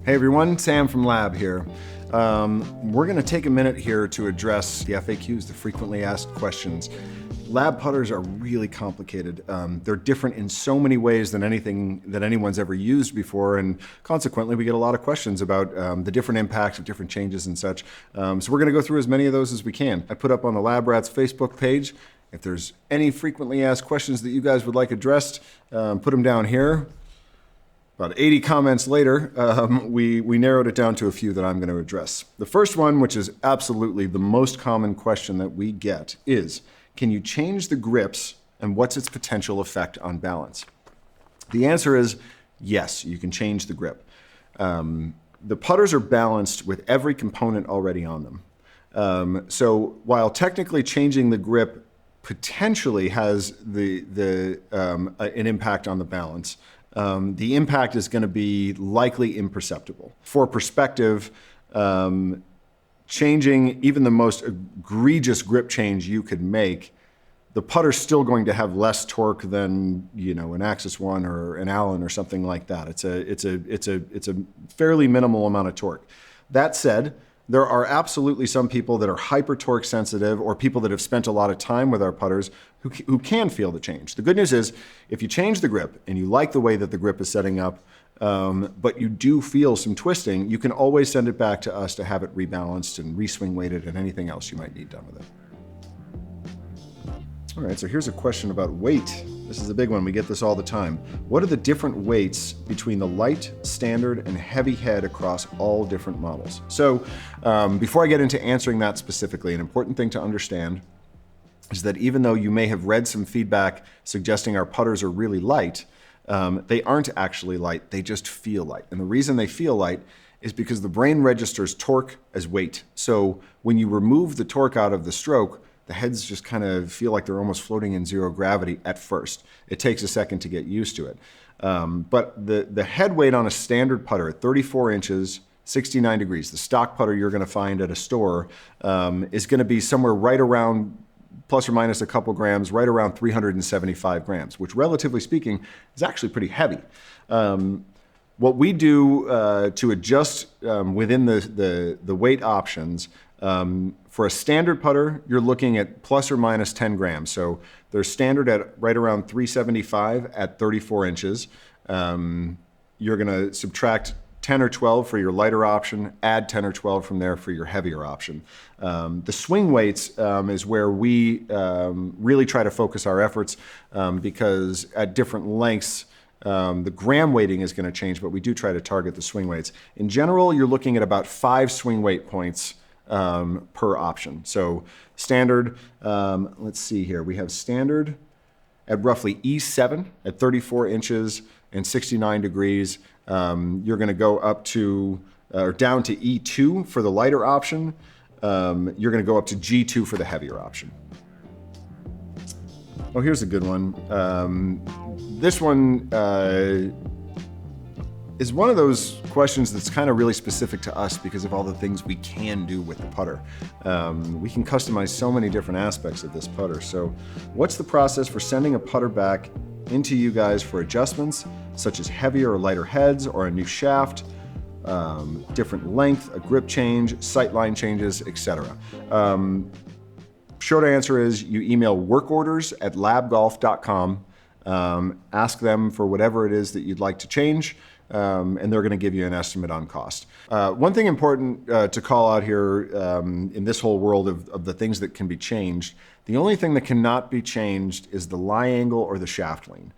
Hey everyone, Sam from L.A.B here. We're going to take a minute here to address the FAQs, the frequently asked questions. L.A.B putters are really complicated. They're different in so many ways than anything that anyone's ever used before, and consequently we get a lot of questions about the different impacts of different changes and such. So we're going to go through as many of those as we can. I put up on the L.A.B Rats Facebook page. If there's any frequently asked questions that you guys would like addressed, put them down here. About 80 comments later, we narrowed it down to a few that I'm going to address. The first one, which is absolutely the most common question that we get, is, can you change the grips and what's its potential effect on balance? The answer is yes, you can change the grip. The putters are balanced with every component already on them. So while technically changing the grip potentially has an impact on the balance, the impact is going to be likely imperceptible. For perspective, changing even the most egregious grip change you could make, the putter's still going to have less torque than an Axis One or an Allen or something like that. It's a fairly minimal amount of torque. That said, there are absolutely some people that are hyper torque sensitive, or people that have spent a lot of time with our putters who can feel the change. The good news is, if you change the grip and you like the way that the grip is setting up, but you do feel some twisting, you can always send it back to us to have it rebalanced and re-swing weighted and anything else you might need done with it. All right, so here's a question about weight. This is a big one, we get this all the time. What are the different weights between the light, standard, and heavy head across all different models? So before I get into answering that specifically, an important thing to understand is that even though you may have read some feedback suggesting our putters are really light, they aren't actually light, they just feel light. And the reason they feel light is because the brain registers torque as weight. So when you remove the torque out of the stroke, the heads just kind of feel like they're almost floating in zero gravity at first. It takes a second to get used to it. But the head weight on a standard putter at 34 inches, 69 degrees, the stock putter you're going to find at a store, is going to be somewhere right around, plus or minus a couple grams, right around 375 grams, which relatively speaking is actually pretty heavy. What we do to adjust within the weight options, for a standard putter, you're looking at plus or minus 10 grams. So they're standard at right around 375 at 34 inches. You're going to subtract 10 or 12 for your lighter option, add 10 or 12 from there for your heavier option. The swing weights is where we really try to focus our efforts, because at different lengths, the gram weighting is going to change, but we do try to target the swing weights. In general, you're looking at about 5 swing weight points per option. So standard, let's see here, we have standard at roughly E7 at 34 inches and 69 degrees. You're going to go up to, or down to E2 for the lighter option. You're going to go up to G2 for the heavier option. Oh, here's a good one. This one is one of those questions that's kind of really specific to us because of all the things we can do with the putter. We can customize so many different aspects of this putter. So what's the process for sending a putter back into you guys for adjustments, such as heavier or lighter heads, or a new shaft, different length, a grip change, sight line changes, etc.? Short answer is you email workorders@labgolf.com, ask them for whatever it is that you'd like to change, and they're going to give you an estimate on cost. One thing important to call out here in this whole world of the things that can be changed, the only thing that cannot be changed is the lie angle or the shaft lean.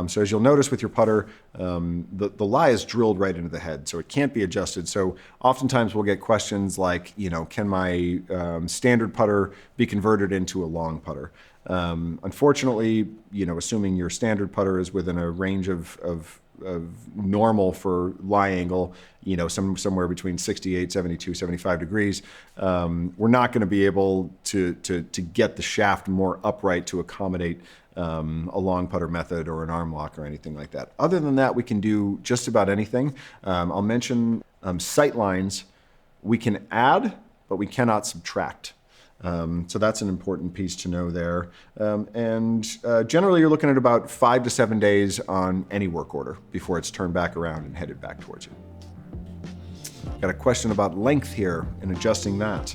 So as you'll notice with your putter, the lie is drilled right into the head, so it can't be adjusted. So oftentimes we'll get questions like, can my standard putter be converted into a long putter? Unfortunately, assuming your standard putter is within a range of normal for lie angle, somewhere between 68, 72, 75 degrees, we're not going to be able to get the shaft more upright to accommodate a long putter method or an arm lock or anything like that. Other than that, we can do just about anything. I'll mention sight lines. We can add, but we cannot subtract. So that's an important piece to know there. Generally, you're looking at about 5 to 7 days on any work order before it's turned back around and headed back towards you. Got a question about length here and adjusting that.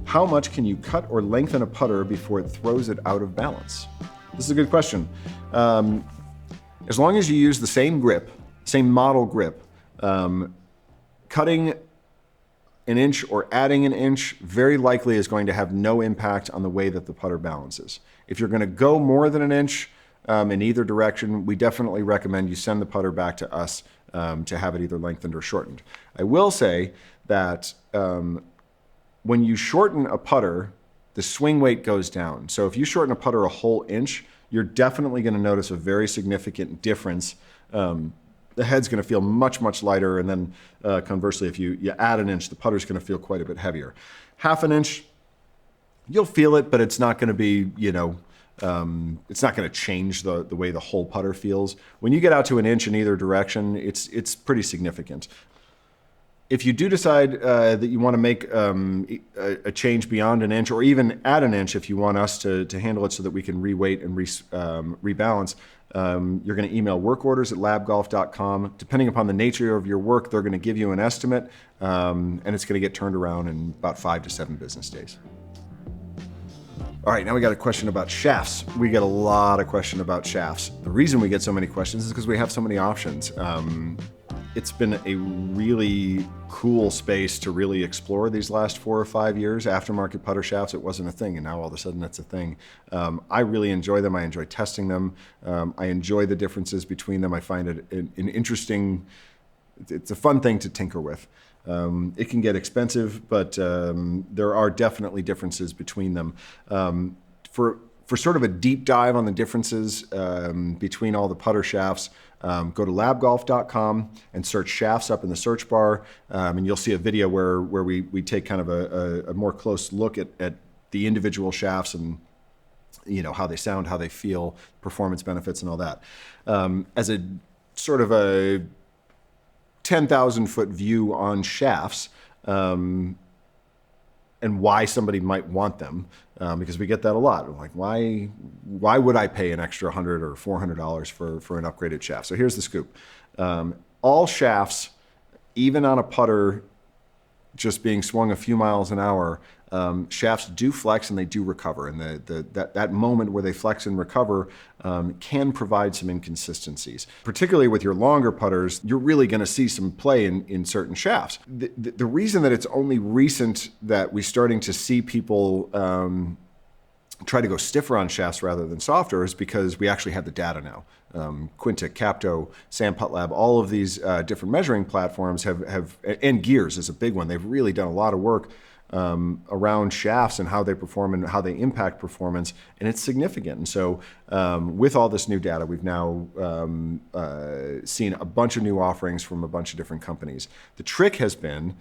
How much can you cut or lengthen a putter before it throws it out of balance? This is a good question. As long as you use the same grip, same model grip, cutting an inch or adding an inch very likely is going to have no impact on the way that the putter balances. If you're going to go more than an inch in either direction, we definitely recommend you send the putter back to us to have it either lengthened or shortened. I will say that when you shorten a putter, the swing weight goes down. So if you shorten a putter a whole inch, you're definitely going to notice a very significant difference. The head's going to feel much, much lighter, and then conversely, if you add an inch, the putter's going to feel quite a bit heavier. Half an inch, you'll feel it, but it's not going to be, it's not going to change the way the whole putter feels. When you get out to an inch in either direction, it's pretty significant. If you do decide that you want to make a change beyond an inch, or even add an inch if you want us to handle it so that we can reweight and rebalance, you're going to email workorders@labgolf.com. Depending upon the nature of your work, they're going to give you an estimate, and it's going to get turned around in about 5 to 7 business days. All right, now we got a question about shafts. We get a lot of questions about shafts. The reason we get so many questions is because we have so many options. It's been a really cool space to really explore these last 4 or 5 years. Aftermarket putter shafts, it wasn't a thing, and now all of a sudden it's a thing. I really enjoy them. I enjoy testing them. I enjoy the differences between them. I find it an interesting, it's a fun thing to tinker with. It can get expensive, but there are definitely differences between them. For sort of a deep dive on the differences between all the putter shafts, go to labgolf.com and search shafts up in the search bar, and you'll see a video where we take kind of a more close look at the individual shafts and how they sound, how they feel, performance benefits, and all that. As a sort of a 10,000-foot view on shafts, and why somebody might want them, because we get that a lot. Like, why would I pay an extra $100 or $400 for an upgraded shaft? So here's the scoop. All shafts, even on a putter just being swung a few miles an hour, shafts do flex and they do recover. And that moment where they flex and recover can provide some inconsistencies. Particularly with your longer putters, you're really going to see some play in certain shafts. The reason that it's only recent that we're starting to see people try to go stiffer on shafts rather than softer is because we actually have the data now. Quintic, Capto, Sam Hahn, all of these different measuring platforms and Gears is a big one. They've really done a lot of work around shafts and how they perform and how they impact performance, and it's significant. And so with all this new data, we've now seen a bunch of new offerings from a bunch of different companies. The trick has been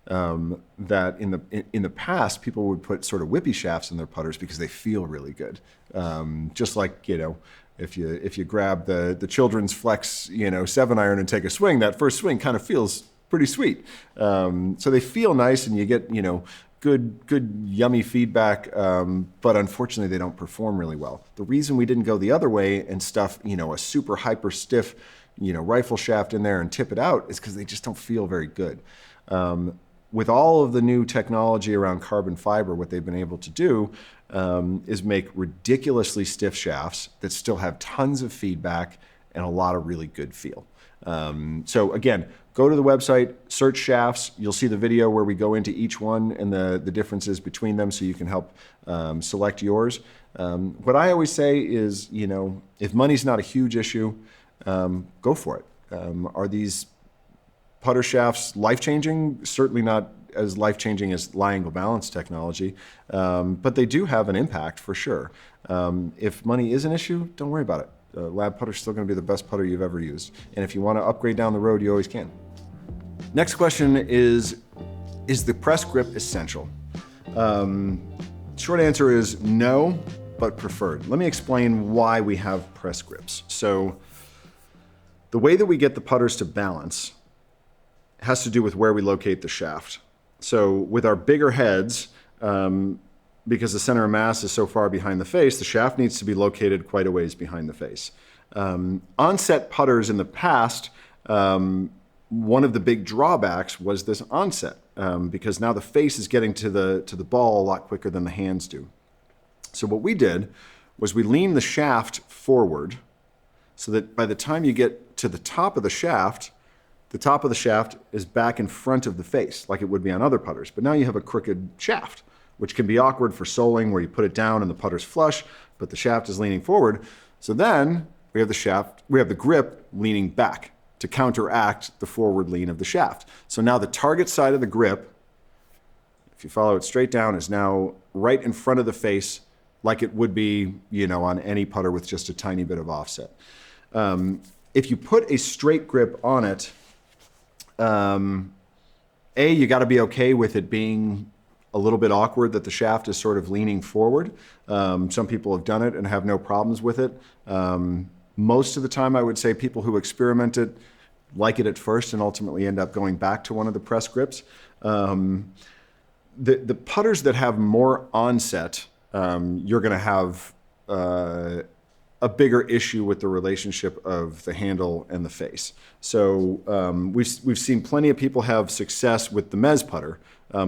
that in the past, people would put sort of whippy shafts in their putters because they feel really good. Just like, if you grab the children's Flex 7-iron and take a swing, that first swing kind of feels pretty sweet. So they feel nice and you get good yummy feedback, but unfortunately they don't perform really well. The reason we didn't go the other way and stuff a super hyper stiff rifle shaft in there and tip it out is because they just don't feel very good. With all of the new technology around carbon fiber, what they've been able to do is make ridiculously stiff shafts that still have tons of feedback and a lot of really good feel. So again, go to the website, search shafts. You'll see the video where we go into each one and the differences between them so you can help select yours. What I always say is, if money's not a huge issue, go for it. Are these putter shafts life-changing? Certainly not as life-changing as lie-angle balance technology, but they do have an impact for sure. If money is an issue, don't worry about it. Lab putter is still going to be the best putter you've ever used. And if you want to upgrade down the road, you always can. Next question is the press grip essential? Short answer is no, but preferred. Let me explain why we have press grips. So the way that we get the putters to balance has to do with where we locate the shaft. So with our bigger heads, because the center of mass is so far behind the face, the shaft needs to be located quite a ways behind the face. On-set putters in the past one of the big drawbacks was this onset, because now the face is getting to the ball a lot quicker than the hands do. So what we did was we leaned the shaft forward so that by the time you get to the top of the shaft is back in front of the face like it would be on other putters. But now you have a crooked shaft, which can be awkward for soling where you put it down and the putter's flush, but the shaft is leaning forward. So then we have the grip leaning back to counteract the forward lean of the shaft. So now the target side of the grip, if you follow it straight down, is now right in front of the face like it would be, on any putter with just a tiny bit of offset. If you put a straight grip on it, you got to be okay with it being a little bit awkward that the shaft is sort of leaning forward. Some people have done it and have no problems with it. Most of the time, I would say people who experiment it like it at first and ultimately end up going back to one of the press grips. The putters that have more onset, you're going to have a bigger issue with the relationship of the handle and the face. So we've seen plenty of people have success with the Mez putter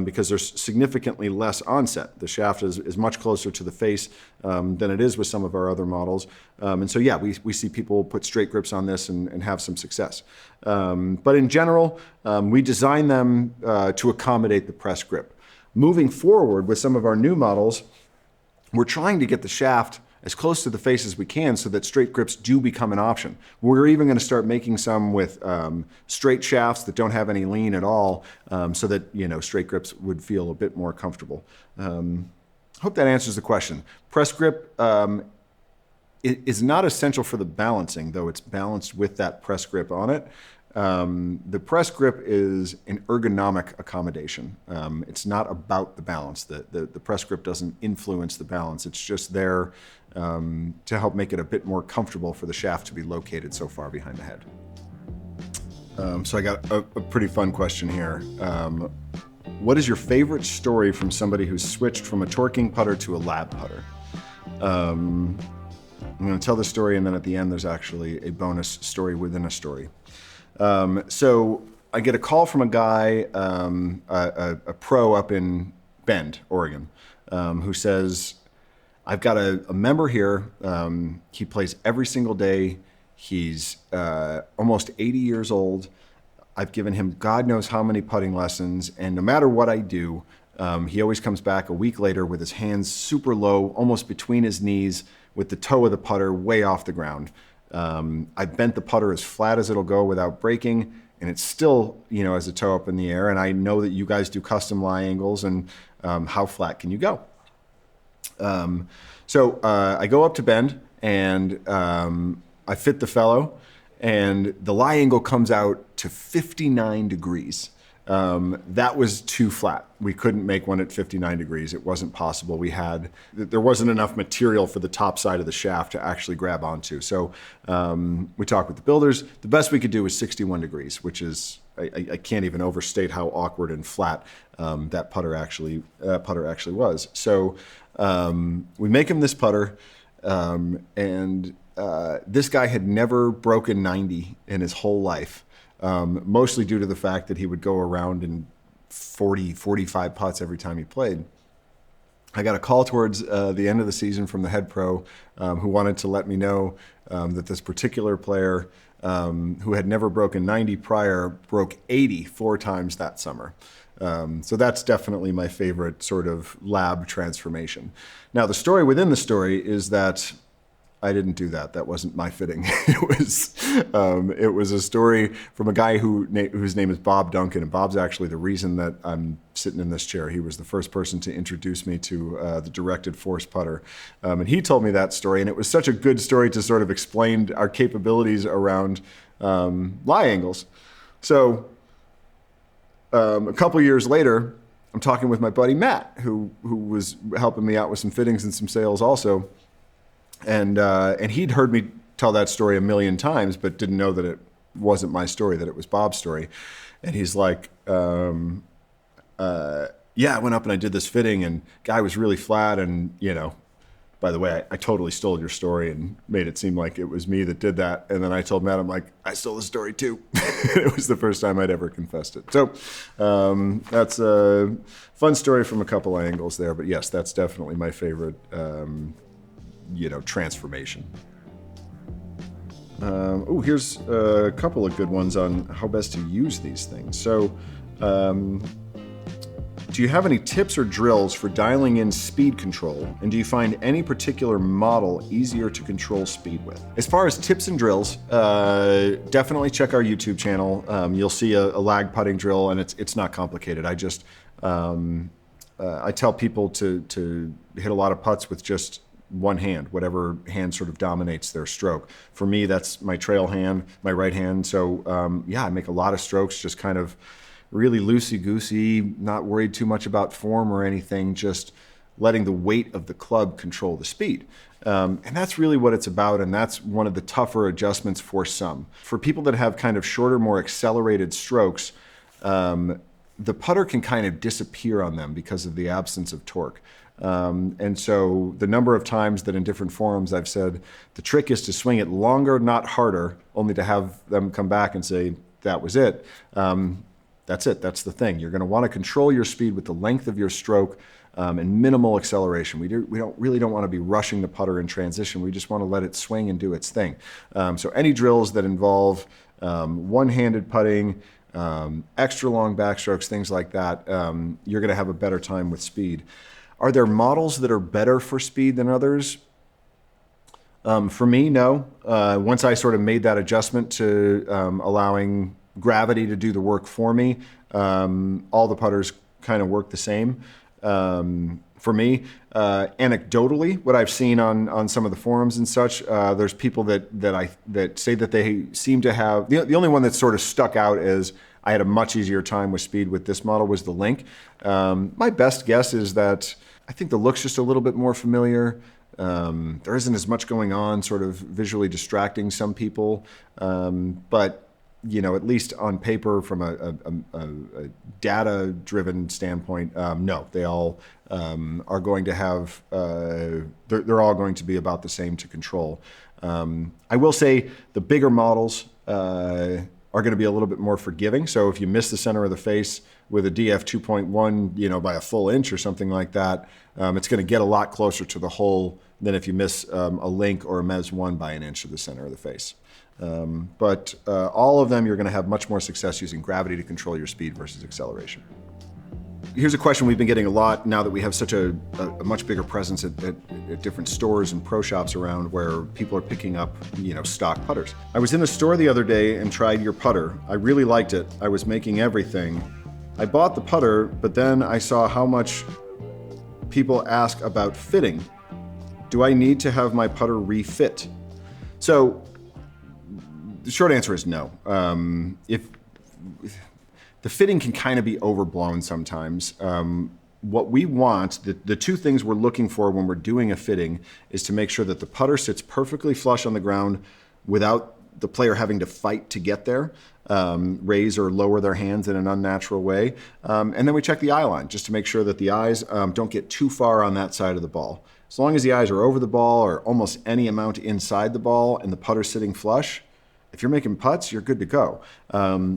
because there's significantly less onset. The shaft is much closer to the face than it is with some of our other models. And so, we see people put straight grips on this and have some success. But in general, we design them to accommodate the press grip. Moving forward with some of our new models, we're trying to get the shaft as close to the face as we can so that straight grips do become an option. We're even going to start making some with straight shafts that don't have any lean at all, so that straight grips would feel a bit more comfortable. Hope that answers the question. Press grip is not essential for the balancing, though it's balanced with that press grip on it. The press grip is an ergonomic accommodation. It's not about the balance. The press grip doesn't influence the balance. It's just there to help make it a bit more comfortable for the shaft to be located so far behind the head. So I got a pretty fun question here. What is your favorite story from somebody who's switched from a torquing putter to a L.A.B putter? I'm going to tell the story, and then at the end there's actually a bonus story within a story. So I get a call from a guy, a pro up in Bend, Oregon, who says, I've got a member here. He plays every single day. He's almost 80 years old. I've given him God knows how many putting lessons, and no matter what I do, he always comes back a week later with his hands super low, almost between his knees, with the toe of the putter way off the ground. I bent the putter as flat as it'll go without breaking, and it's still, has a toe up in the air. And I know that you guys do custom lie angles, and how flat can you go? So I go up to Bend, and I fit the fellow, and the lie angle comes out to 59 degrees. That was too flat. We couldn't make one at 59 degrees. It wasn't possible. There wasn't enough material for the top side of the shaft to actually grab onto. So we talked with the builders. The best we could do was 61 degrees, which is, I can't even overstate how awkward and flat that putter actually was. So we make him this putter, and this guy had never broken 90 in his whole life. Mostly due to the fact that he would go around in 40, 45 putts every time he played. I got a call towards the end of the season from the head pro who wanted to let me know that this particular player who had never broken 90 prior broke 80 4 times that summer. So that's definitely my favorite sort of L.A.B transformation. Now, the story within the story is that I didn't do that. That wasn't my fitting. It was a story from a guy whose name is Bob Duncan, and Bob's actually the reason that I'm sitting in this chair. He was the first person to introduce me to the directed force putter, and he told me that story, and it was such a good story to sort of explain our capabilities around lie angles. So a couple years later, I'm talking with my buddy Matt, who was helping me out with some fittings and some sales also. And he'd heard me tell that story a million times, but didn't know that it wasn't my story, that it was Bob's story. And he's like, I went up and I did this fitting, and guy was really flat, and By the way, I totally stole your story and made it seem like it was me that did that. And then I told Matt, I'm like, I stole the story too. It was the first time I'd ever confessed it. So that's a fun story from a couple angles there. But yes, that's definitely my favorite, transformation. Here's a couple of good ones on how best to use these things. So, do you have any tips or drills for dialing in speed control? And do you find any particular model easier to control speed with? As far as tips and drills, definitely check our YouTube channel. You'll see a lag putting drill, and it's not complicated. I tell people to hit a lot of putts with just one hand, whatever hand sort of dominates their stroke. For me, that's my trail hand, my right hand. So I make a lot of strokes, just kind of really loosey-goosey, not worried too much about form or anything, just letting the weight of the club control the speed. And that's really what it's about, and that's one of the tougher adjustments for some. For people that have kind of shorter, more accelerated strokes, the putter can kind of disappear on them because of the absence of torque. And so the number of times that in different forums I've said, the trick is to swing it longer, not harder, only to have them come back and say, that was it. That's it. That's the thing. You're going to want to control your speed with the length of your stroke and minimal acceleration. We don't want to be rushing the putter in transition. We just want to let it swing and do its thing. So any drills that involve one-handed putting, extra long backstrokes, things like that, you're going to have a better time with speed. Are there models that are better for speed than others? For me, no. Once I sort of made that adjustment to allowing gravity to do the work for me, all the putters kind of work the same. For me, anecdotally, what I've seen on some of the forums and such, there's people that say that they seem to have, the only one that sort of stuck out is I had a much easier time with speed with this model was the Link. My best guess is that I think the look's just a little bit more familiar. There isn't as much going on, sort of visually distracting some people, but at least on paper from a data-driven standpoint, no, they all are going to have, they're all going to be about the same to control. I will say the bigger models are going to be a little bit more forgiving. So if you miss the center of the face with a DF 2.1, by a full inch or something like that, it's going to get a lot closer to the hole than if you miss a Link or a Mez 1 by an inch of the center of the face. But all of them, you're going to have much more success using gravity to control your speed versus acceleration. Here's a question we've been getting a lot now that we have such a much bigger presence at different stores and pro shops around where people are picking up, stock putters. I was in a store the other day and tried your putter. I really liked it. I was making everything. I bought the putter, but then I saw how much people ask about fitting. Do I need to have my putter refit? So the short answer is no. If the fitting can kind of be overblown sometimes. What we want, the two things we're looking for when we're doing a fitting is to make sure that the putter sits perfectly flush on the ground without the player having to fight to get there, raise or lower their hands in an unnatural way. And then we check the eye line just to make sure that the eyes don't get too far on that side of the ball. As long as the eyes are over the ball or almost any amount inside the ball and the putter's sitting flush, if you're making putts, you're good to go.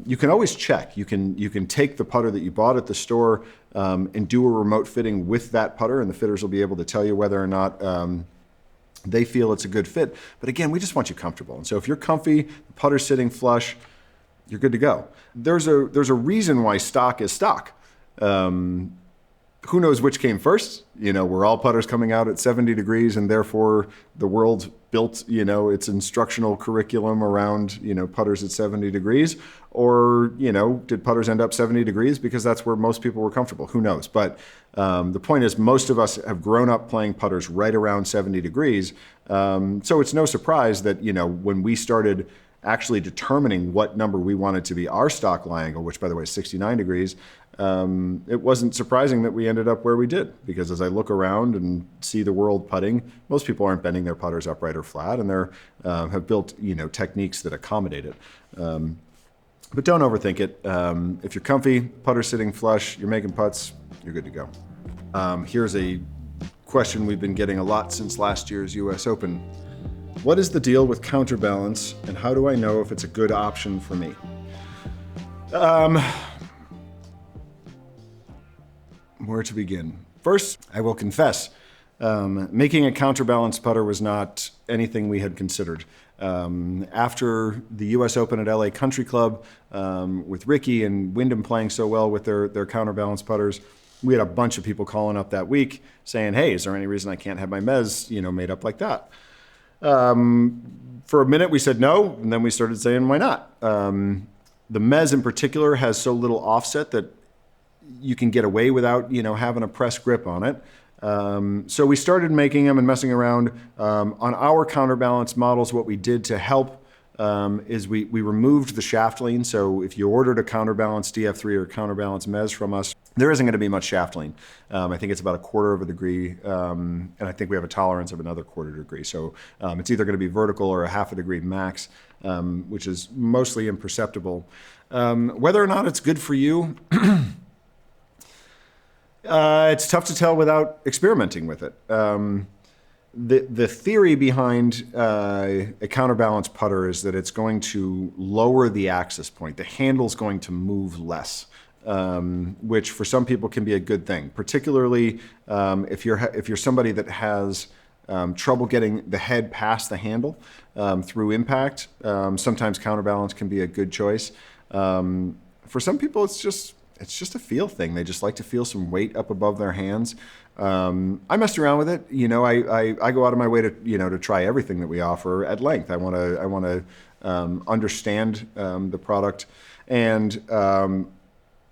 You can always check. You can take the putter that you bought at the store and do a remote fitting with that putter, and the fitters will be able to tell you whether or not they feel it's a good fit. But again, we just want you comfortable. And so if you're comfy, the putter's sitting flush, you're good to go. There's a reason why stock is stock. Who knows which came first? Were all putters coming out at 70 degrees and therefore the world built, its instructional curriculum around, putters at 70 degrees? Or, did putters end up 70 degrees because that's where most people were comfortable? Who knows? But the point is most of us have grown up playing putters right around 70 degrees. So it's no surprise that, when we started actually determining what number we wanted to be our stock lie angle, which by the way is 69 degrees, it wasn't surprising that we ended up where we did, because as I look around and see the world putting, most people aren't bending their putters upright or flat, and they're have built techniques that accommodate it. But don't overthink it. If you're comfy, putter sitting flush, you're making putts, you're good to go. Here's a question we've been getting a lot since last year's US Open. What is the deal with counterbalance, and how do I know if it's a good option for me? Where to begin? First, I will confess, making a counterbalance putter was not anything we had considered. After the US Open at L.A. Country Club, with Ricky and Wyndham playing so well with their counterbalance putters, we had a bunch of people calling up that week saying, hey, is there any reason I can't have my mez, made up like that? For a minute we said no, and then we started saying, why not? The mez in particular has so little offset that you can get away without, having a press grip on it. So we started making them and messing around. On our counterbalance models, what we did to help is we removed the shaft lean. So if you ordered a counterbalance DF3 or counterbalance mez from us, there isn't going to be much shaft lean. I think it's about 1/4 of a degree, and I think we have a tolerance of another 1/4 degree. So it's either going to be vertical or a 1/2 degree max, which is mostly imperceptible. Whether or not it's good for you, it's tough to tell without experimenting with it. The theory behind a counterbalance putter is that it's going to lower the axis point. The handle's going to move less, which for some people can be a good thing, particularly if you're somebody that has trouble getting the head past the handle through impact. Sometimes counterbalance can be a good choice. For some people, it's just a feel thing. They just like to feel some weight up above their hands. I messed around with it. I go out of my way to try everything that we offer at length. I want to understand the product, and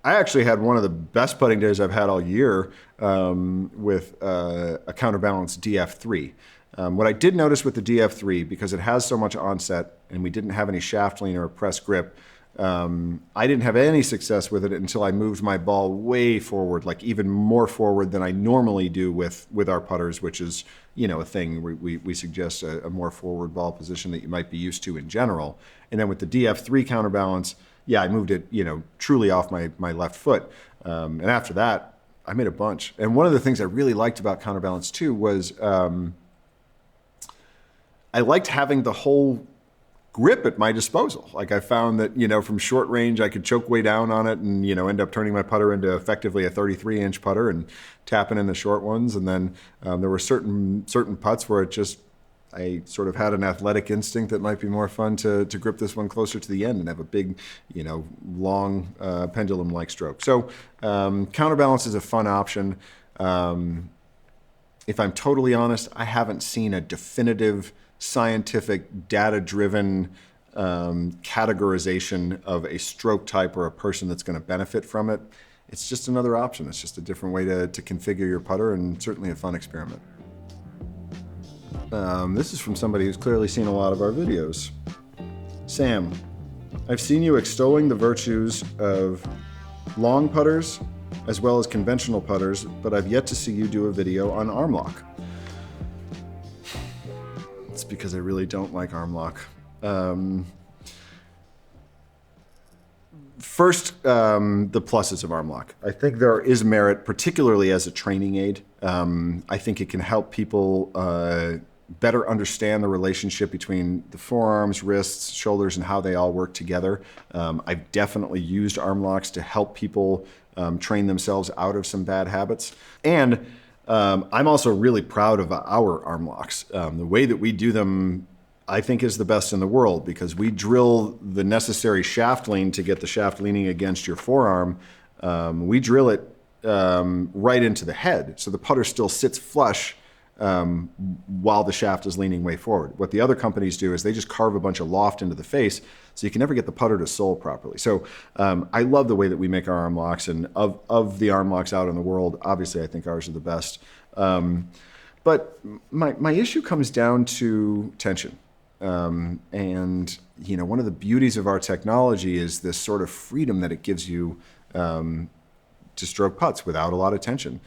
I actually had one of the best putting days I've had all year with a counterbalance DF3. What I did notice with the DF3, because it has so much onset and we didn't have any shaft lean or a press grip, I didn't have any success with it until I moved my ball way forward, like even more forward than I normally do with our putters, which is, a thing. We suggest a more forward ball position that you might be used to in general. And then with the DF3 counterbalance, I moved it, truly off my left foot. And after that, I made a bunch. And one of the things I really liked about counterbalance too was I liked having the whole grip at my disposal. Like I found that, from short range, I could choke way down on it and, end up turning my putter into effectively a 33-inch putter and tapping in the short ones. And then there were certain putts where I sort of had an athletic instinct that might be more fun to grip this one closer to the end and have a big, long pendulum-like stroke. So counterbalance is a fun option. If I'm totally honest, I haven't seen a definitive scientific, data-driven categorization of a stroke type or a person that's going to benefit from it. It's just another option. It's just a different way to configure your putter, and certainly a fun experiment. This is from somebody who's clearly seen a lot of our videos. Sam, I've seen you extolling the virtues of long putters as well as conventional putters, but I've yet to see you do a video on armlock. It's because I really don't like armlock. First, the pluses of armlock. I think there is merit, particularly as a training aid. I think it can help people better understand the relationship between the forearms, wrists, shoulders, and how they all work together. I've definitely used armlocks to help people train themselves out of some bad habits. And I'm also really proud of our armlocks. The way that we do them, I think, is the best in the world, because we drill the necessary shaft lean to get the shaft leaning against your forearm. We drill it right into the head, so the putter still sits flush while the shaft is leaning way forward. What the other companies do is they just carve a bunch of loft into the face, so you can never get the putter to sole properly. So I love the way that we make our arm locks, and of the arm locks out in the world, obviously I think ours are the best. But my issue comes down to tension. And you know, one of the beauties of our technology is this sort of freedom that it gives you to stroke putts without a lot of tension.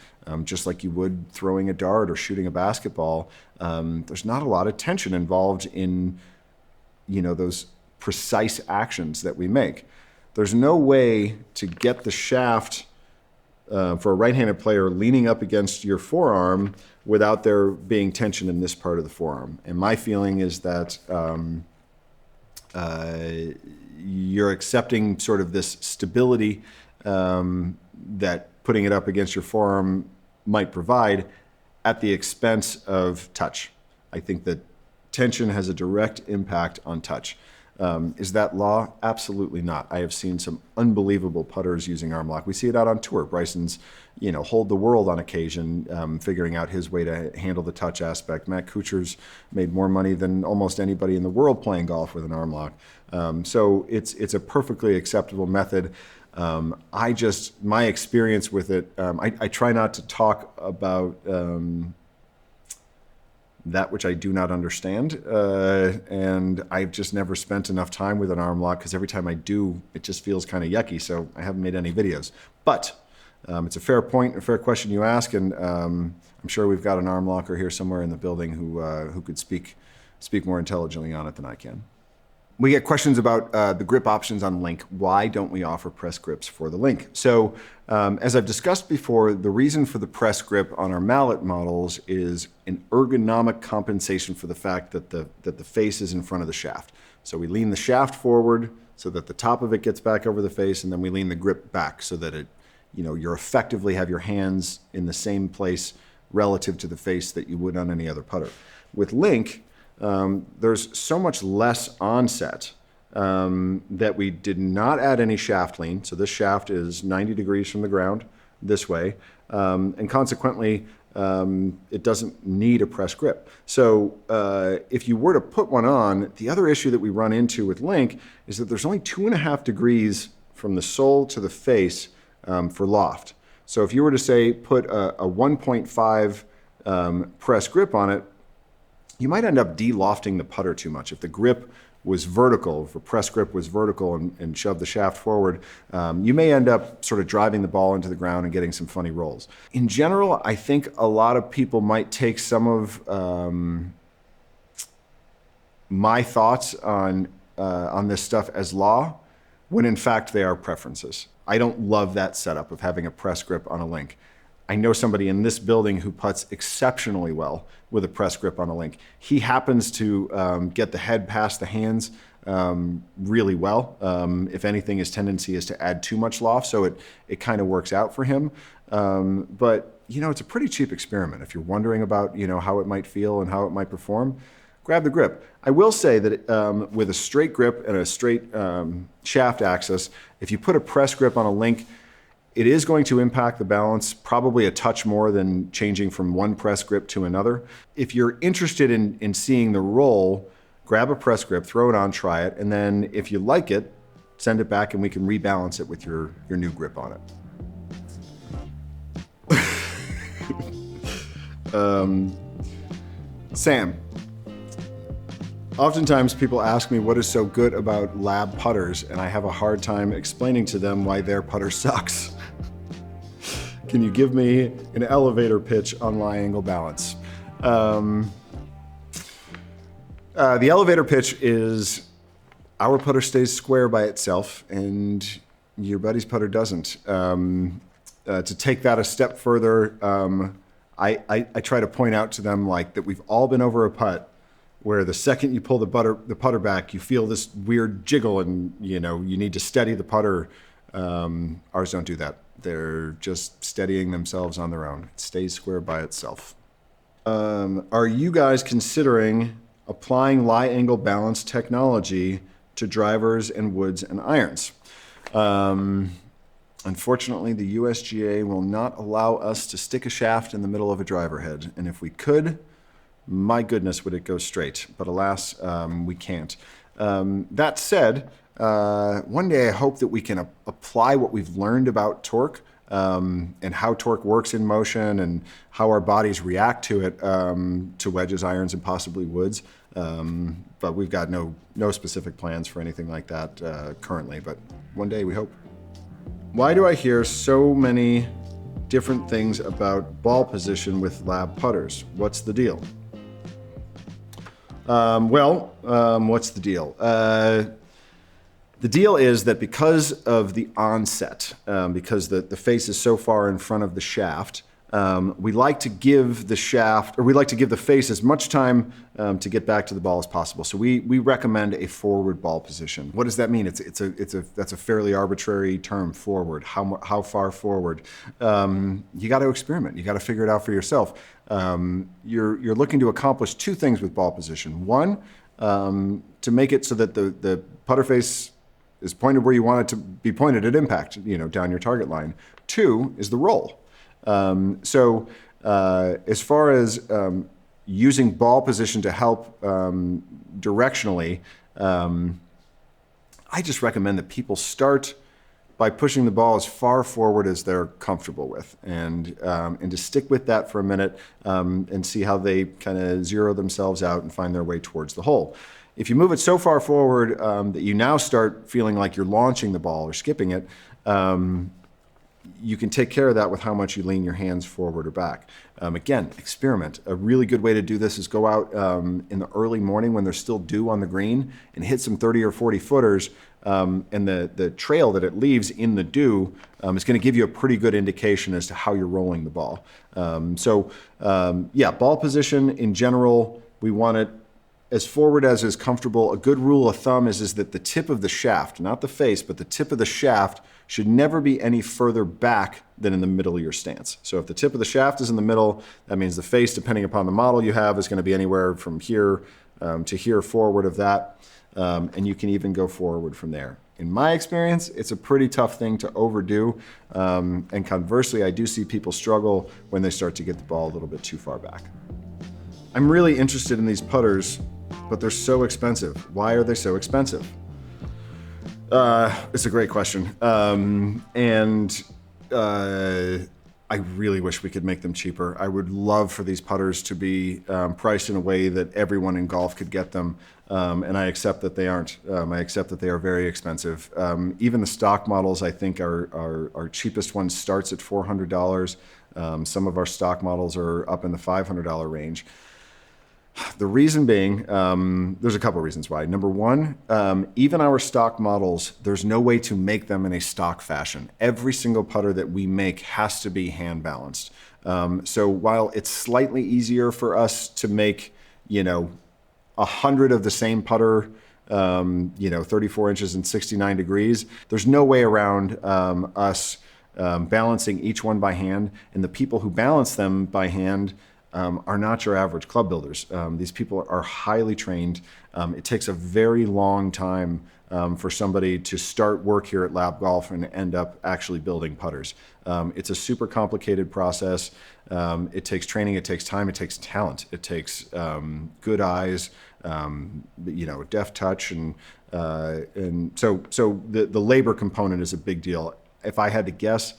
Just like you would throwing a dart or shooting a basketball, there's not a lot of tension involved in, you know, those precise actions that we make. There's no way to get the shaft for a right-handed player leaning up against your forearm without there being tension in this part of the forearm. And my feeling is that you're accepting sort of this stability that putting it up against your forearm might provide at the expense of touch. I think that tension has a direct impact on touch. Is that law? Absolutely not. I have seen some unbelievable putters using arm lock. We see it out on tour. Bryson's, hold the world on occasion, figuring out his way to handle the touch aspect. Matt Kuchar's made more money than almost anybody in the world playing golf with an arm lock. So it's a perfectly acceptable method. My experience with it, I try not to talk about that which I do not understand. And I've just never spent enough time with an arm lock because every time I do, it just feels kind of yucky. So I haven't made any videos. But it's a fair point, a fair question you ask. And I'm sure we've got an arm locker here somewhere in the building who could speak more intelligently on it than I can. We get questions about the grip options on Link. Why don't we offer press grips for the Link? So as I've discussed before, the reason for the press grip on our mallet models is an ergonomic compensation for the fact that the face is in front of the shaft. So we lean the shaft forward so that the top of it gets back over the face, and then we lean the grip back so that you're effectively have your hands in the same place relative to the face that you would on any other putter. With Link, there's so much less onset that we did not add any shaft lean. So this shaft is 90 degrees from the ground this way. And consequently, it doesn't need a press grip. So if you were to put one on, the other issue that we run into with Link is that there's only 2.5 degrees from the sole to the face for loft. So if you were to say put a 1.5 press grip on it, you might end up de-lofting the putter too much. If the grip was vertical, if a press grip was vertical and shoved the shaft forward, you may end up sort of driving the ball into the ground and getting some funny rolls. In general, I think a lot of people might take some of my thoughts on this stuff as law, when in fact they are preferences. I don't love that setup of having a press grip on a Link. I know somebody in this building who putts exceptionally well with a press grip on a Link. He happens to get the head past the hands really well. If anything, his tendency is to add too much loft, so it kind of works out for him. But it's a pretty cheap experiment. If you're wondering about how it might feel and how it might perform, grab the grip. I will say that with a straight grip and a straight shaft axis, if you put a press grip on a Link, it is going to impact the balance probably a touch more than changing from one press grip to another. If you're interested in seeing the roll, grab a press grip, throw it on, try it, and then if you like it, send it back and we can rebalance it with your new grip on it. Sam, oftentimes people ask me what is so good about L.A.B putters, and I have a hard time explaining to them why their putter sucks. Can you give me an elevator pitch on lie angle balance? The elevator pitch is our putter stays square by itself and your buddy's putter doesn't. To take that a step further, I try to point out to them that we've all been over a putt where the second you pull the putter back, you feel this weird jiggle and you need to steady the putter. Ours don't do that. They're just steadying themselves on their own. It stays square by itself. Are you guys considering applying lie angle balance technology to drivers and woods and irons? Unfortunately, the USGA will not allow us to stick a shaft in the middle of a driver head. And if we could, my goodness, would it go straight. But alas, we can't. That said, one day I hope that we can apply what we've learned about torque and how torque works in motion and how our bodies react to it to wedges, irons, and possibly woods. But we've got no specific plans for anything like that currently, but one day we hope. Why do I hear so many different things about ball position with L.A.B putters? What's the deal? What's the deal? The deal is that because of the onset, because the face is so far in front of the shaft, we like to give the shaft, or we like to give the face as much time to get back to the ball as possible. So we recommend a forward ball position. What does that mean? That's a fairly arbitrary term, forward. How far forward? You got to experiment. You got to figure it out for yourself. You're looking to accomplish two things with ball position. One, to make it so that the putter face is pointed where you want it to be pointed at impact, down your target line. Two is the roll. As far as using ball position to help directionally, I just recommend that people start by pushing the ball as far forward as they're comfortable with, and to stick with that for a minute and see how they kind of zero themselves out and find their way towards the hole. If you move it so far forward that you now start feeling like you're launching the ball or skipping it, you can take care of that with how much you lean your hands forward or back. Again, experiment. A really good way to do this is go out in the early morning when there's still dew on the green and hit some 30 or 40 footers, and the trail that it leaves in the dew is going to give you a pretty good indication as to how you're rolling the ball. Ball position in general, we want it as forward as is comfortable. A good rule of thumb is that the tip of the shaft, not the face, but the tip of the shaft should never be any further back than in the middle of your stance. So if the tip of the shaft is in the middle, that means the face, depending upon the model you have, is going to be anywhere from here to here forward of that. And you can even go forward from there. In my experience, it's a pretty tough thing to overdo. And conversely, I do see people struggle when they start to get the ball a little bit too far back. I'm really interested in these putters, but they're so expensive. Why are they so expensive? It's a great question. I really wish we could make them cheaper. I would love for these putters to be priced in a way that everyone in golf could get them. And I accept that they aren't. I accept that they are very expensive. Even the stock models, I think our cheapest one starts at $400. Some of our stock models are up in the $500 range. The reason being, there's a couple reasons why. Number one, even our stock models, there's no way to make them in a stock fashion. Every single putter that we make has to be hand balanced. So while it's slightly easier for us to make, 100 of the same putter, 34 inches and 69 degrees, there's no way around us balancing each one by hand. And the people who balance them by hand are not your average club builders. These people are highly trained. It takes a very long time for somebody to start work here at L.A.B Golf and end up actually building putters. It's a super complicated process. It takes training, it takes time, it takes talent, it takes good eyes, deft touch, and so the labor component is a big deal. If I had to guess,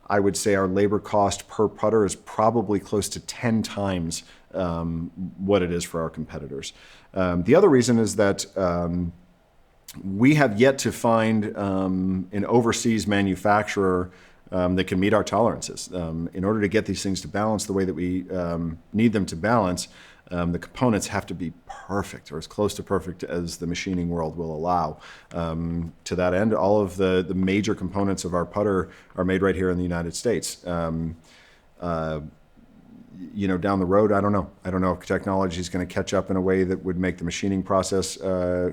I would say our labor cost per putter is probably close to 10 times what it is for our competitors. The other reason is that we have yet to find an overseas manufacturer that can meet our tolerances. In order to get these things to balance the way that we need them to balance, the components have to be perfect, or as close to perfect as the machining world will allow. To that end, all of the major components of our putter are made right here in the United States. Down the road, I don't know. I don't know if technology is going to catch up in a way that would make the machining process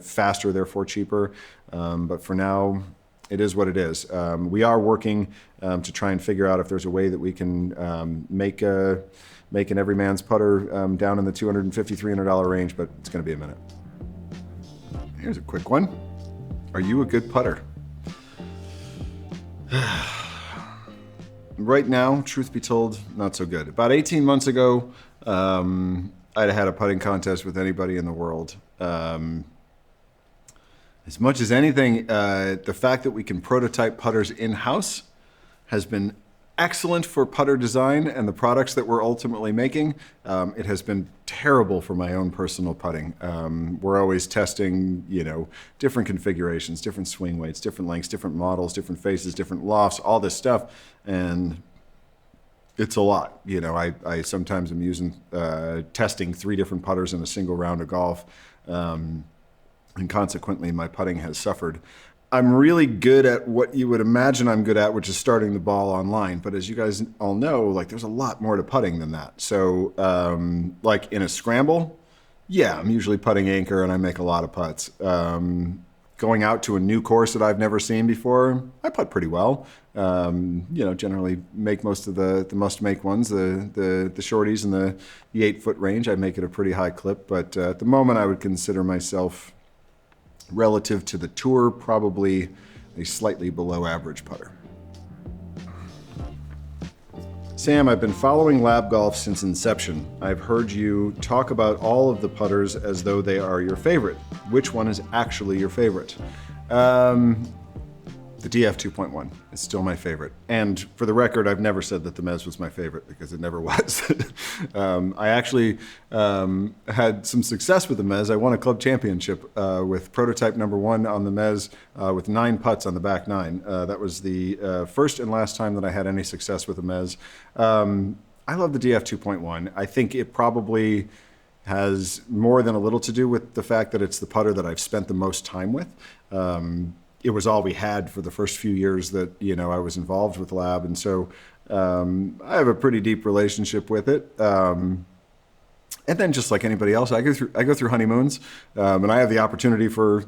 faster, therefore cheaper. But for now, it is what it is. We are working to try and figure out if there's a way that we can make an everyman's putter down in the $250, $300 range, but it's going to be a minute. Here's a quick one. Are you a good putter? Right now, truth be told, not so good. About 18 months ago, I'd had a putting contest with anybody in the world. As much as anything, the fact that we can prototype putters in-house has been excellent for putter design and the products that we're ultimately making. It has been terrible for my own personal putting. We're always testing, different configurations, different swing weights, different lengths, different models, different faces, different lofts, all this stuff. And it's a lot. I sometimes am using, testing 3 different putters in a single round of golf. And consequently, my putting has suffered. I'm really good at what you would imagine I'm good at, which is starting the ball online. But as you guys all know, like there's a lot more to putting than that. So like in a scramble, yeah, I'm usually putting anchor and I make a lot of putts. Going out to a new course that I've never seen before, I putt pretty well. Generally make most of the must-make ones, the shorties in the 8-foot range. I make it a pretty high clip, but at the moment I would consider myself, relative to the tour, probably a slightly below average putter. Sam, I've been following L.A.B golf since inception. I've heard you talk about all of the putters as though they are your favorite. Which one is actually your favorite? The DF 2.1 is still my favorite. And for the record, I've never said that the Mez was my favorite because it never was. I actually had some success with the Mez. I won a club championship with prototype number 1 on the Mez with 9 putts on the back 9. That was the first and last time that I had any success with the Mez. I love the DF 2.1. I think it probably has more than a little to do with the fact that it's the putter that I've spent the most time with. It was all we had for the first few years that I was involved with L.A.B, and so I have a pretty deep relationship with it. And then, just like anybody else, I go through honeymoons, and I have the opportunity for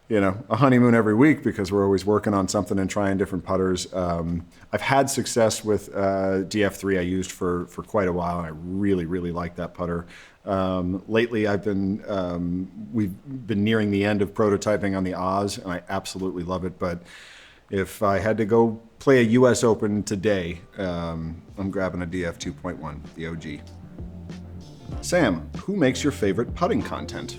a honeymoon every week because we're always working on something and trying different putters. I've had success with DF3 I used for quite a while, and I really like that putter. Lately, we've been nearing the end of prototyping on the Oz, and I absolutely love it. But if I had to go play a U.S. Open today, I'm grabbing a DF 2.1, the OG. Sam, who makes your favorite putting content?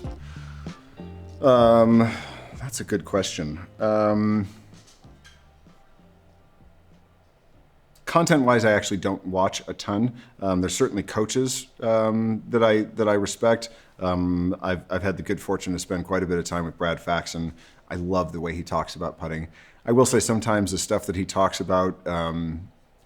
That's a good question. Content-wise, I actually don't watch a ton. There's certainly coaches that I respect. I've had the good fortune to spend quite a bit of time with Brad Faxon. I love the way he talks about putting. I will say sometimes the stuff that he talks about,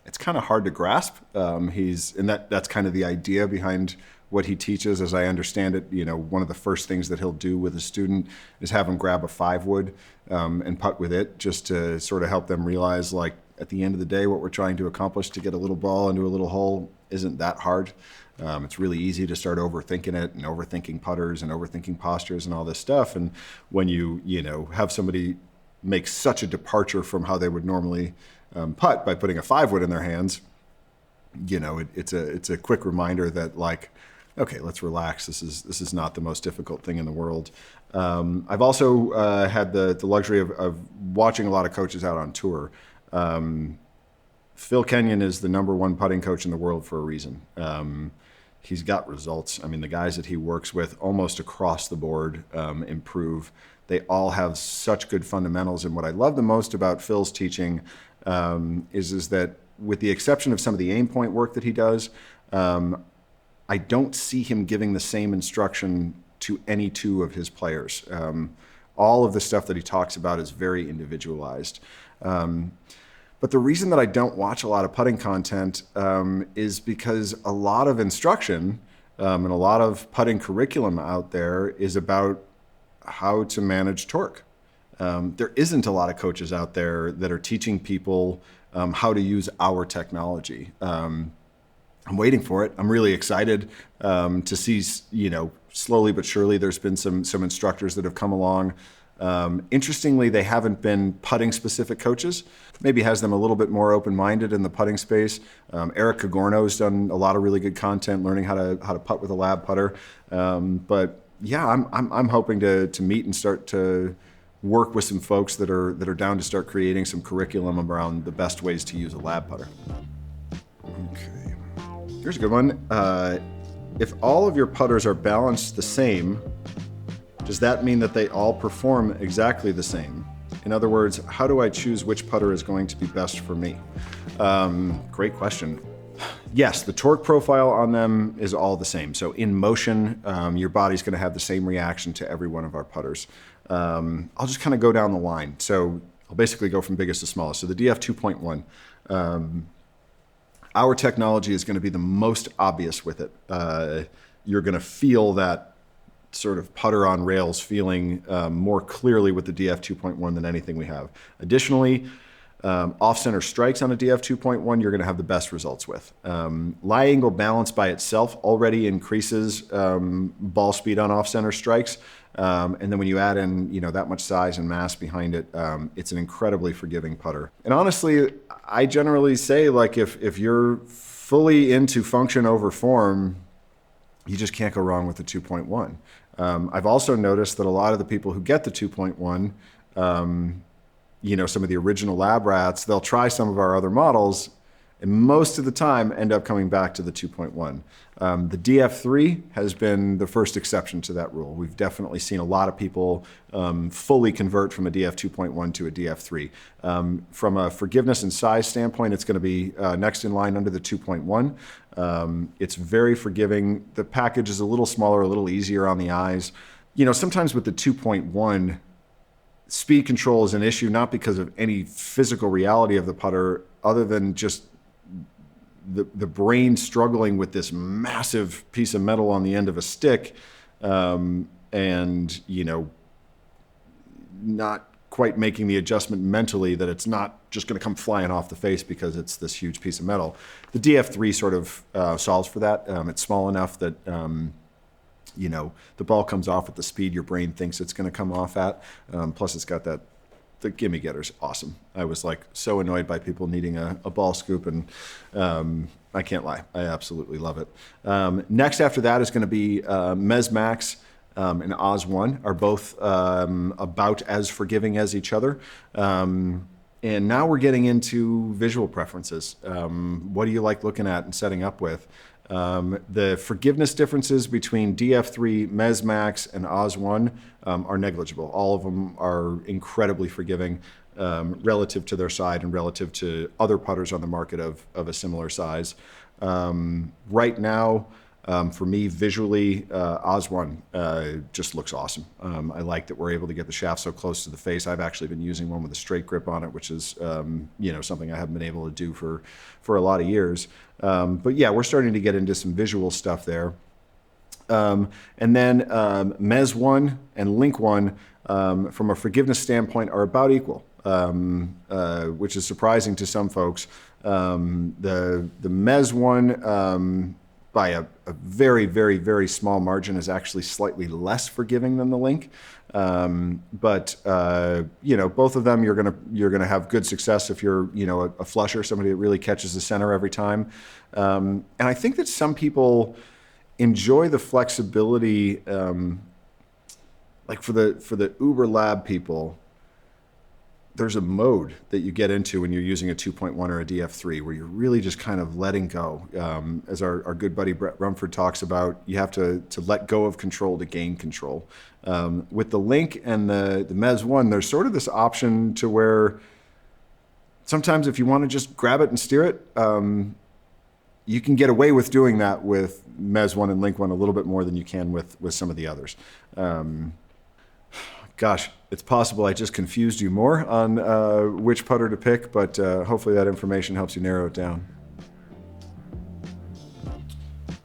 it's kind of hard to grasp. That's kind of the idea behind what he teaches. As I understand it, one of the first things that he'll do with a student is have them grab a 5-wood and putt with it, just to sort of help them realize, like, at the end of the day, what we're trying to accomplish to get a little ball into a little hole isn't that hard. It's really easy to start overthinking it and overthinking putters and overthinking postures and all this stuff. And when you have somebody make such a departure from how they would normally putt by putting a 5-wood in their hands, it's a quick reminder that, like, okay, let's relax. This is not the most difficult thing in the world. I've also had the luxury of watching a lot of coaches out on tour. Phil Kenyon is the #1 putting coach in the world for a reason. He's got results. I mean, the guys that he works with almost across the board improve. They all have such good fundamentals. And what I love the most about Phil's teaching is that, with the exception of some of the aim point work that he does, I don't see him giving the same instruction to any two of his players. All of the stuff that he talks about is very individualized. But the reason that I don't watch a lot of putting content is because a lot of instruction and a lot of putting curriculum out there is about how to manage torque. There isn't a lot of coaches out there that are teaching people how to use our technology. I'm waiting for it. I'm really excited to see, slowly but surely there's been some instructors that have come along. Interestingly, they haven't been putting specific coaches. Maybe has them a little bit more open-minded in the putting space. Eric Cagorno's done a lot of really good content learning how to putt with a L.A.B putter. But yeah, I'm hoping to meet and start to work with some folks that are down to start creating some curriculum around the best ways to use a L.A.B putter. Okay, here's a good one. If all of your putters are balanced the same, does that mean that they all perform exactly the same? In other words, how do I choose which putter is going to be best for me? Great question. Yes, the torque profile on them is all the same. So in motion, your body's going to have the same reaction to every one of our putters. I'll just kind of go down the line. So I'll basically go from biggest to smallest. So the DF 2.1, our technology is going to be the most obvious with it. You're going to feel that sort of putter on rails feeling more clearly with the DF 2.1 than anything we have. Additionally, off-center strikes on a DF 2.1 you're going to have the best results with. Lie angle balance by itself already increases ball speed on off-center strikes. And then when you add in, that much size and mass behind it, it's an incredibly forgiving putter. And honestly, I generally say, like, if you're fully into function over form, you just can't go wrong with the 2.1. I've also noticed that a lot of the people who get the 2.1, some of the original lab rats, they'll try some of our other models, and most of the time end up coming back to the 2.1. The DF3 has been the first exception to that rule. We've definitely seen a lot of people fully convert from a DF 2.1 to a DF3. From a forgiveness and size standpoint, it's going to be next in line under the 2.1. It's very forgiving. The package is a little smaller, a little easier on the eyes. Sometimes with the 2.1, speed control is an issue, not because of any physical reality of the putter, other than just the brain struggling with this massive piece of metal on the end of a stick, and not quite making the adjustment mentally that it's not just going to come flying off the face because it's this huge piece of metal. The DF3 sort of solves for that. It's small enough that the ball comes off at the speed your brain thinks it's going to come off at. Plus it's got that. The gimme getter's awesome. I was like so annoyed by people needing a ball scoop, and I can't lie, I absolutely love it. Next after that is going to be Mez Max and Oz 1 are both about as forgiving as each other. And now we're getting into visual preferences. What do you like looking at and setting up with? The forgiveness differences between DF3, Mez Max, and Oz 1 are negligible. All of them are incredibly forgiving relative to their side and relative to other putters on the market of a similar size. Right now, for me, visually, Oz 1 just looks awesome. I like that we're able to get the shaft so close to the face. I've actually been using one with a straight grip on it, which is something I haven't been able to do for a lot of years. But yeah, we're starting to get into some visual stuff there. And then Mez 1 and Link 1, from a forgiveness standpoint, are about equal, which is surprising to some folks. The Mez 1, by a very, very, very small margin, is actually slightly less forgiving than the Link. But both of them you're gonna have good success if you're a flusher, somebody that really catches the center every time. And I think that some people enjoy the flexibility, like for the Uber Lab people. There's a mode that you get into when you're using a 2.1 or a DF3 where you're really just kind of letting go. As our good buddy Brett Rumford talks about, you have to let go of control to gain control. With the Link and the Mez 1, there's sort of this option to where sometimes if you want to just grab it and steer it, you can get away with doing that with Mez 1 and Link 1 a little bit more than you can with some of the others. Gosh, it's possible I just confused you more on which putter to pick, but hopefully that information helps you narrow it down.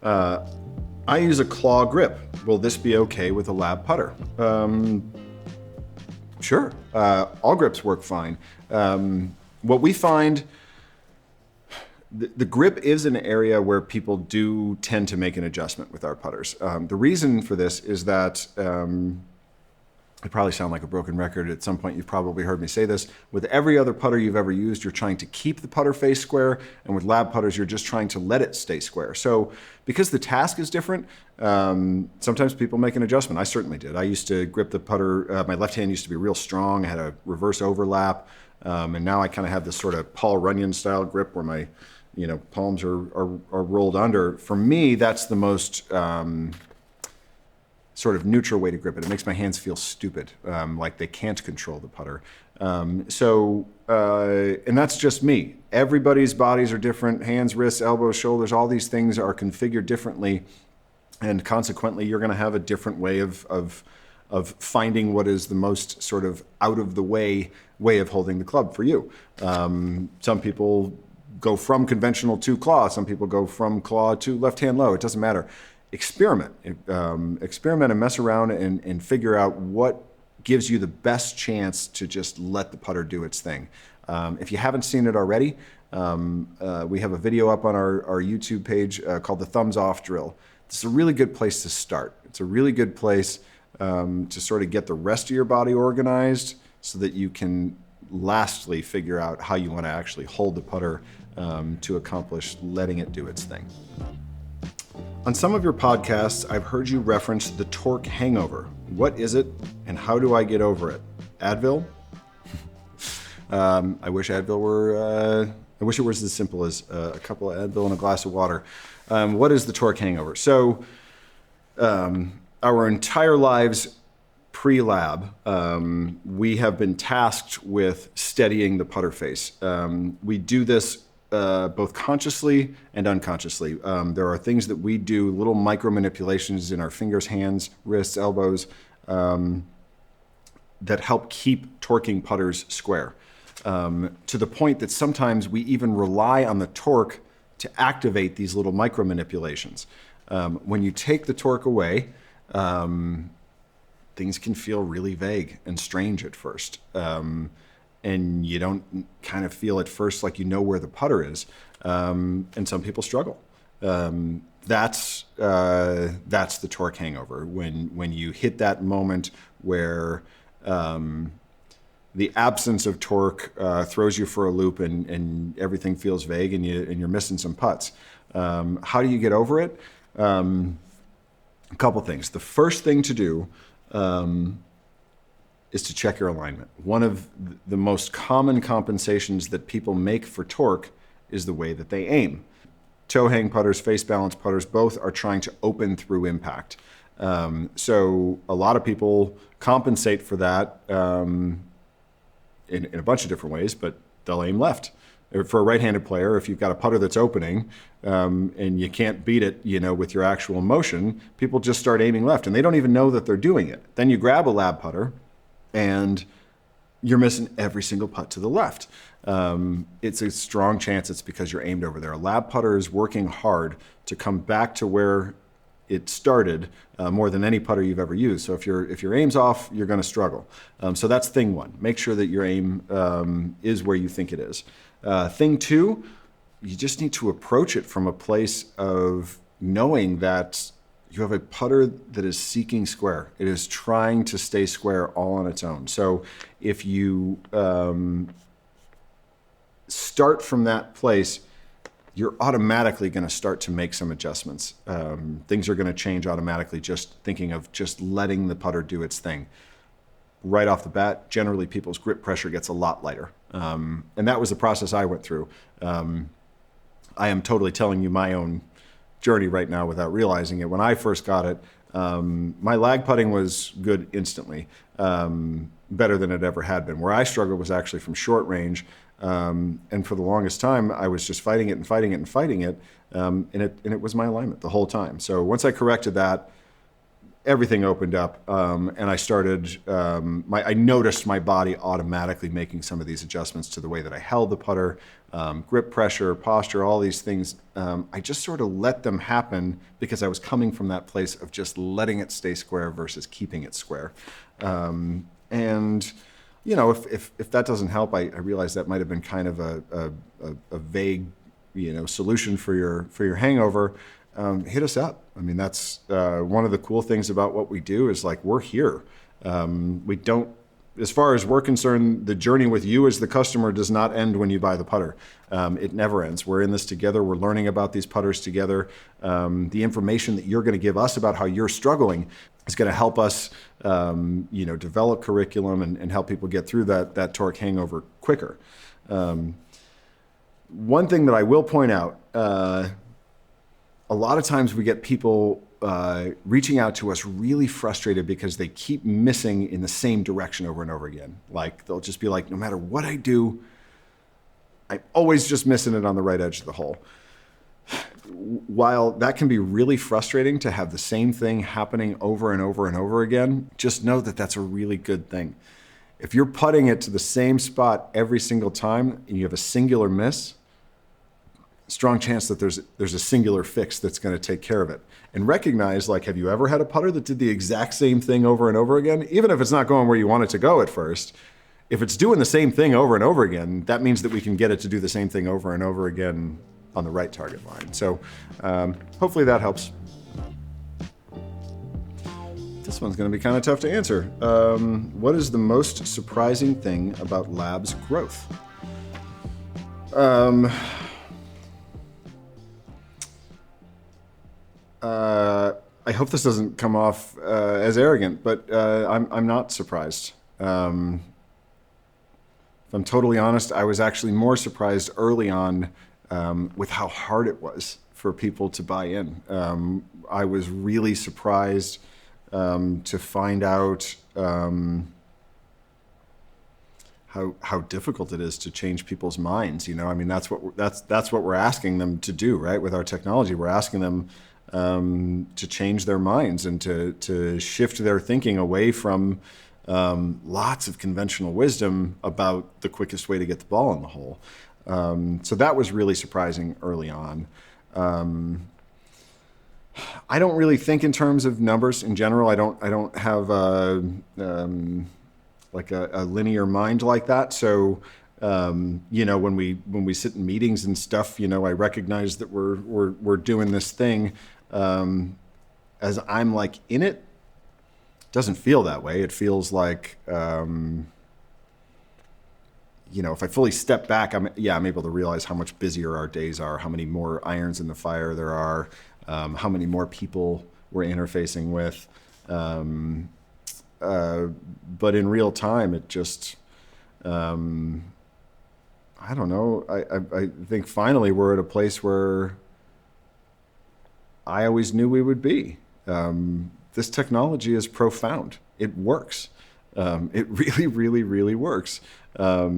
I use a claw grip. Will this be okay with a Lab putter? Sure, all grips work fine. What we find, the grip is an area where people do tend to make an adjustment with our putters. The reason for this is that I probably sound like a broken record. At some point, you've probably heard me say this. With every other putter you've ever used, you're trying to keep the putter face square, and with Lab putters, you're just trying to let it stay square. So because the task is different, sometimes people make an adjustment. I certainly did. I used to grip the putter. My left hand used to be real strong. I had a reverse overlap, and now I kind of have this sort of Paul Runyon style grip where my palms are rolled under. For me, that's the most sort of neutral way to grip it. It makes my hands feel stupid, like they can't control the putter. And that's just me. Everybody's bodies are different. Hands, wrists, elbows, shoulders, all these things are configured differently. And consequently, you're gonna have a different way of finding what is the most sort of out of the way of holding the club for you. Some people go from conventional to claw. Some people go from claw to left hand low. It doesn't matter. experiment. Experiment and mess around and figure out what gives you the best chance to just let the putter do its thing. If you haven't seen it already, we have a video up on our YouTube page called the thumbs off drill. It's a really good place to start. It's a really good place to sort of get the rest of your body organized so that you can lastly figure out how you want to actually hold the putter to accomplish letting it do its thing. On some of your podcasts, I've heard you reference the torque hangover. What is it and how do I get over it? Advil? I wish Advil were, I wish it was as simple as a couple of Advil and a glass of water. What is the torque hangover? So our entire lives pre-lab, we have been tasked with steadying the putter face. We do this both consciously and unconsciously. There are things that we do, little micro manipulations in our fingers, hands, wrists, elbows, that help keep torquing putters square. To the point that sometimes we even rely on the torque to activate these little micro manipulations. When you take the torque away, things can feel really vague and strange at first. And you don't kind of feel at first like you know where the putter is. And some people struggle. That's the torque hangover. When you hit that moment where the absence of torque throws you for a loop and everything feels vague and you're missing some putts. How do you get over it? A couple things. The first thing to do is to check your alignment. One of the most common compensations that people make for torque is the way that they aim. Toe hang putters, face balance putters, both are trying to open through impact. So a lot of people compensate for that in a bunch of different ways, but they'll aim left. For a right-handed player, if you've got a putter that's opening and you can't beat it, with your actual motion, people just start aiming left and they don't even know that they're doing it. Then you grab a L.A.B putter and you're missing every single putt to the left. It's a strong chance it's because you're aimed over there. A L.A.B putter is working hard to come back to where it started more than any putter you've ever used. So if your aim's off, you're going to struggle. So that's thing one. Make sure that your aim is where you think it is. Thing two, you just need to approach it from a place of knowing that you have a putter that is seeking square. It is trying to stay square all on its own. So if you start from that place, you're automatically going to start to make some adjustments. Things are going to change automatically just thinking of just letting the putter do its thing. Right off the bat, generally people's grip pressure gets a lot lighter. And that was the process I went through. I am totally telling you my own journey right now without realizing it. When I first got it, my lag putting was good instantly, better than it ever had been. Where I struggled was actually from short range. And for the longest time, I was just fighting it, and it was my alignment the whole time. So once I corrected that, everything opened up, and I started. I noticed my body automatically making some of these adjustments to the way that I held the putter, grip pressure, posture, all these things. I just sort of let them happen because I was coming from that place of just letting it stay square versus keeping it square, and. If that doesn't help, I realize that might have been kind of a vague, solution for your hangover. Hit us up. I mean, that's one of the cool things about what we do is like we're here. We don't, as far as we're concerned, the journey with you as the customer does not end when you buy the putter. It never ends. We're in this together. We're learning about these putters together. The information that you're going to give us about how you're struggling is going to help us, develop curriculum and help people get through that torque hangover quicker. One thing that I will point out, a lot of times we get people reaching out to us really frustrated because they keep missing in the same direction over and over again. Like they'll just be like, no matter what I do, I'm always just missing it on the right edge of the hole. While that can be really frustrating to have the same thing happening over and over and over again, just know that that's a really good thing. If you're putting it to the same spot every single time and you have a singular miss, strong chance that there's a singular fix that's going to take care of it. And recognize, like, have you ever had a putter that did the exact same thing over and over again? Even if it's not going where you want it to go at first, if it's doing the same thing over and over again, that means that we can get it to do the same thing over and over again on the right target line. So hopefully that helps. This one's going to be kind of tough to answer. What is the most surprising thing about L.A.B's growth? I hope this doesn't come off as arrogant, but I'm not surprised. If I'm totally honest, I was actually more surprised early on with how hard it was for people to buy in. I was really surprised to find out how difficult it is to change people's minds. You know, I mean, that's what we're asking them to do, right? With our technology, we're asking them to change their minds and to shift their thinking away from lots of conventional wisdom about the quickest way to get the ball in the hole. So that was really surprising early on. I don't really think in terms of numbers in general. I don't have like a linear mind like that. So you know, when we sit in meetings and stuff, you know, I recognize that we're doing this thing. As I'm like in it, doesn't feel that way. It feels like, you know, if I fully step back, I'm able to realize how much busier our days are, how many more irons in the fire there are, how many more people we're interfacing with. But in real time, it just, I don't know. I think finally we're at a place where I always knew we would be. This technology is profound. It works. It really, really, really works. I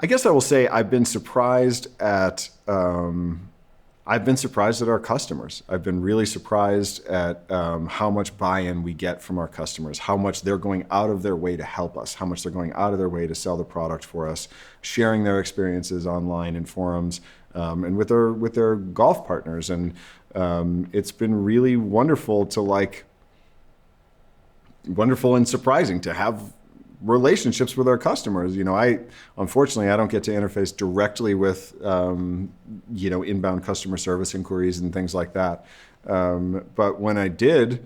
guess I will say I've been surprised at our customers. I've been really surprised at how much buy-in we get from our customers, how much they're going out of their way to help us, how much they're going out of their way to sell the product for us, sharing their experiences online in forums, and with their golf partners. And it's been really wonderful and surprising to have relationships with our customers. You know, unfortunately I don't get to interface directly with you know, inbound customer service inquiries and things like that. But when I did,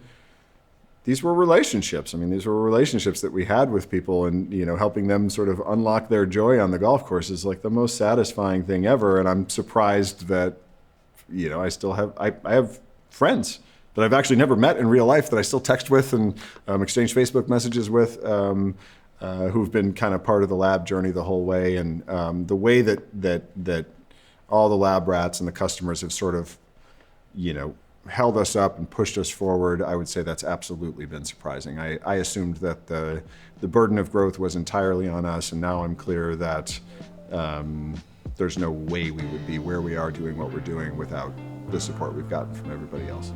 these were relationships. I mean, these were relationships that we had with people, and, you know, helping them sort of unlock their joy on the golf course is like the most satisfying thing ever. And I'm surprised that, you know, I have friends that I've actually never met in real life that I still text with and exchange Facebook messages with, who've been kind of part of the L.A.B journey the whole way. And the way that all the L.A.B rats and the customers have sort of, you know, held us up and pushed us forward, I would say that's absolutely been surprising. I assumed that the burden of growth was entirely on us, and now I'm clear that there's no way we would be where we are doing what we're doing without the support we've gotten from everybody else.